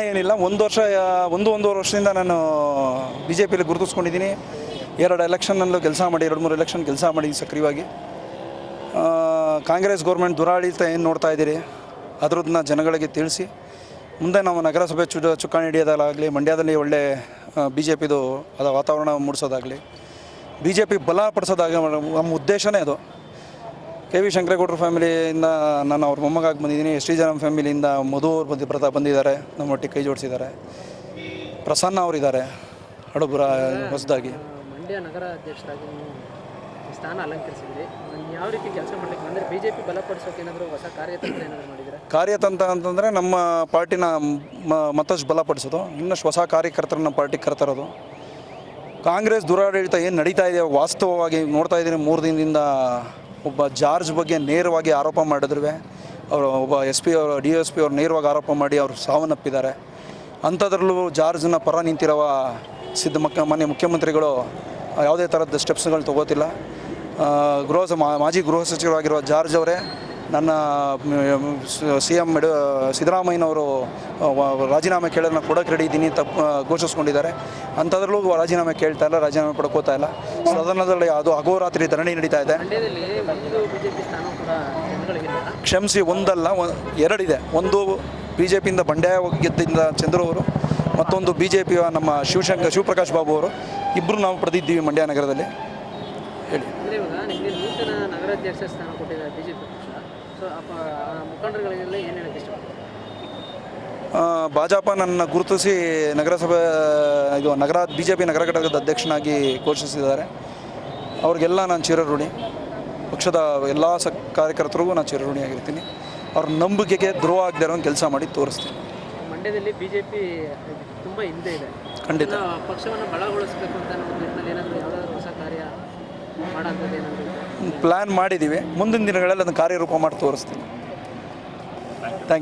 ಏನಿಲ್ಲ, ಒಂದೂವರೆ ವರ್ಷದಿಂದ ನಾನು ಬಿ ಜೆ ಪಿಯಲ್ಲಿ ಗುರುತಿಸ್ಕೊಂಡಿದ್ದೀನಿ. 2 ಎಲೆಕ್ಷನ್ನಲ್ಲೂ ಕೆಲಸ ಮಾಡಿ, 2-3 ಎಲೆಕ್ಷನ್ ಕೆಲಸ ಮಾಡಿ ಸಕ್ರಿಯವಾಗಿ. ಕಾಂಗ್ರೆಸ್ ಗೌರ್ಮೆಂಟ್ ದುರಾಡಳಿತ ಏನು ನೋಡ್ತಾ ಇದ್ದೀರಿ ಅದರದನ್ನ ಜನಗಳಿಗೆ ತಿಳಿಸಿ, ಮುಂದೆ ನಾವು ನಗರಸಭೆ ಚುಕ್ಕಾಣಿ ಹಿಡಿಯೋದಾಗಲಿ, ಮಂಡ್ಯದಲ್ಲಿ ಒಳ್ಳೆ ಬಿ ಜೆ ಪಿದು ಅದ ವಾತಾವರಣ ಮೂಡಿಸೋದಾಗಲಿ, ಬಿ ಜೆ ಪಿ ಬಲಪಡಿಸೋದಾಗಲಿ ನಮ್ಮ ಉದ್ದೇಶನೇ ಅದು. ಕೆ ವಿ ಶಂಕರೇಗೌಡರ ಫ್ಯಾಮಿಲಿಯಿಂದ ನಾನು ಅವ್ರ ಮೊಮ್ಮಗಾಗಿ ಬಂದಿದ್ದೀನಿ. ಎಸ್ ಟಿ ಜನ ಫ್ಯಾಮಿಲಿಯಿಂದ ಮಧು ಅವರು ಬಂದಿದ್ದಾರೆ, ನಮ್ಮೊಟ್ಟಿಗೆ ಕೈ ಜೋಡಿಸಿದ್ದಾರೆ. ಪ್ರಸನ್ನ ಅವರಿದ್ದಾರೆ ಹಡುಬುರ ಹೊಸದಾಗಿ. ಮಂಡ್ಯ ನಗರ ಅಧ್ಯಕ್ಷರಾಗಿ ನೀವು ಸ್ಥಾನ ಅಲಂಕರಿಸಿದ್ರಿ. ಯಾವ ರೀತಿ ಕೆಲಸ ಮಾಡಲಿಕ್ಕೆ ಅಂದರೆ ಬಿ ಜೆ ಪಿ ಬಲಪಡಿಸೋಕೆ ಏನಾದರೂ ಹೊಸ ಕಾರ್ಯತಂತ್ರ ಏನಾದರೂ ಮಾಡಿದರೆ? ಕಾರ್ಯತಂತ್ರ ಅಂತಂದರೆ ನಮ್ಮ ಪಾರ್ಟಿನ ಮತ್ತಷ್ಟು ಬಲಪಡಿಸೋದು, ಇನ್ನಷ್ಟು ಹೊಸ ಕಾರ್ಯಕರ್ತರನ್ನ ಪಾರ್ಟಿಗೆ ಕರ್ತರೋದು. ಕಾಂಗ್ರೆಸ್ ದುರಾಡಳಿತ ಏನು ನಡೀತಾ ಇದೆ ವಾಸ್ತವವಾಗಿ ನೋಡ್ತಾ ಇದ್ದೀನಿ. 3 ದಿನದಿಂದ ಒಬ್ಬ ಜಾರ್ಜ್ ಬಗ್ಗೆ ನೇರವಾಗಿ ಆರೋಪ ಮಾಡಿದ್ರು. ಅವರು ಒಬ್ಬ DSP ಅವರು ನೇರವಾಗಿ ಆರೋಪ ಮಾಡಿ ಅವರು ಸಾವನ್ನಪ್ಪಿದ್ದಾರೆ. ಅಂಥದ್ರಲ್ಲೂ ಜಾರ್ಜ್ನ ಪರ ನಿಂತಿರುವ ಮಾನ್ಯ ಮುಖ್ಯಮಂತ್ರಿಗಳು ಯಾವುದೇ ಥರದ ಸ್ಟೆಪ್ಸ್ಗಳು ತೊಗೋತಿಲ್ಲ. ಮಾಜಿ ಗೃಹ ಸಚಿವರಾಗಿರುವ ಜಾರ್ಜ್ ಅವರೇ ನನ್ನ CM ಸಿದ್ದರಾಮಯ್ಯನವರು ರಾಜೀನಾಮೆ ಕೇಳೋದನ್ನ ಕೊಡೋಕ್ಕೆ ರೆಡಿ ಇದ್ದೀನಿ ಘೋಷಿಸ್ಕೊಂಡಿದ್ದಾರೆ. ಅಂಥದ್ರಲ್ಲೂ ರಾಜೀನಾಮೆ ಕೇಳ್ತಾ ಇಲ್ಲ, ರಾಜೀನಾಮೆ ಪಡ್ಕೋತಾ ಇಲ್ಲ. ಸದನದಲ್ಲಿ ಅದು ಅಹೋರಾತ್ರಿ ಧರಣಿ ನಡೀತಾ ಇದೆ. ಕ್ಷಮಿಸಿ, ಒಂದಲ್ಲ 2 ಇದೆ. ಒಂದು ಬಿ ಜೆ ಪಿಯಿಂದ ಬಂಡಾಯ ಗೆದ್ದಿಂದ ಚಂದ್ರು ಅವರು, ಮತ್ತೊಂದು ಬಿ ಜೆ ಪಿಯ ನಮ್ಮ ಶಿವಪ್ರಕಾಶ್ ಬಾಬು ಅವರು, ಇಬ್ಬರು ನಾವು ಪಡೆದಿದ್ದೀವಿ ಮಂಡ್ಯ ನಗರದಲ್ಲಿ. ಹೇಳಿ. ನಿಮಗೆ ನೂತನ ನಗರಾಧ್ಯಕ್ಷ ಸ್ಥಾನ ಕೊಟ್ಟಿದ್ದಾರೆ ಬಿ ಜೆ ಪಿ ಪಕ್ಷ. ಸೊ ಮುಖಂಡರುಗಳಿಗೆಲ್ಲ ಏನು ಹೇಳಕ್ಕೆ ಇಷ್ಟಪಡ್ತೀನಿ? ಭಾಜಪ ನನ್ನ ಗುರುತಿಸಿ ನಗರಸಭೆ ಬಿ ಜೆ ಪಿ ನಗರ ಘಟಕದ ಅಧ್ಯಕ್ಷನಾಗಿ ಘೋಷಿಸಿದ್ದಾರೆ. ಅವ್ರಿಗೆಲ್ಲ ನಾನು ಚಿರಋಣಿ. ಪಕ್ಷದ ಎಲ್ಲ ಕಾರ್ಯಕರ್ತರಿಗೂ ನಾನು ಚಿರಋಣಿಯಾಗಿರ್ತೀನಿ. ಅವ್ರ ನಂಬಿಕೆಗೆ ದ್ರೋಹ ಆಗದೆ ಇರೋ ಕೆಲಸ ಮಾಡಿ ತೋರಿಸ್ತೀನಿ. ಮಂಡ್ಯದಲ್ಲಿ ಬಿ ಜೆ ಪಿ ತುಂಬ ಹಿಂದೆ ಇದೆ. ಖಂಡಿತ ಪಕ್ಷವನ್ನು ಬಲಗೊಳಿಸಬೇಕು ಅಂತ ನಿಟ್ಟಿನಲ್ಲಿ ಏನಾದರೂ ಯಾವುದಾದ್ರೂ ಹೊಸ ಕಾರ್ಯ ಮಾಡೋಂಥದ್ದು ಏನಾದರೂ ಪ್ಲ್ಯಾನ್ ಮಾಡಿದ್ದೀವಿ. ಮುಂದಿನ ದಿನಗಳಲ್ಲಿ ಅದನ್ನು ಕಾರ್ಯರೂಪ ಮಾಡಿ ತೋರಿಸ್ತೀನಿ. Thank you.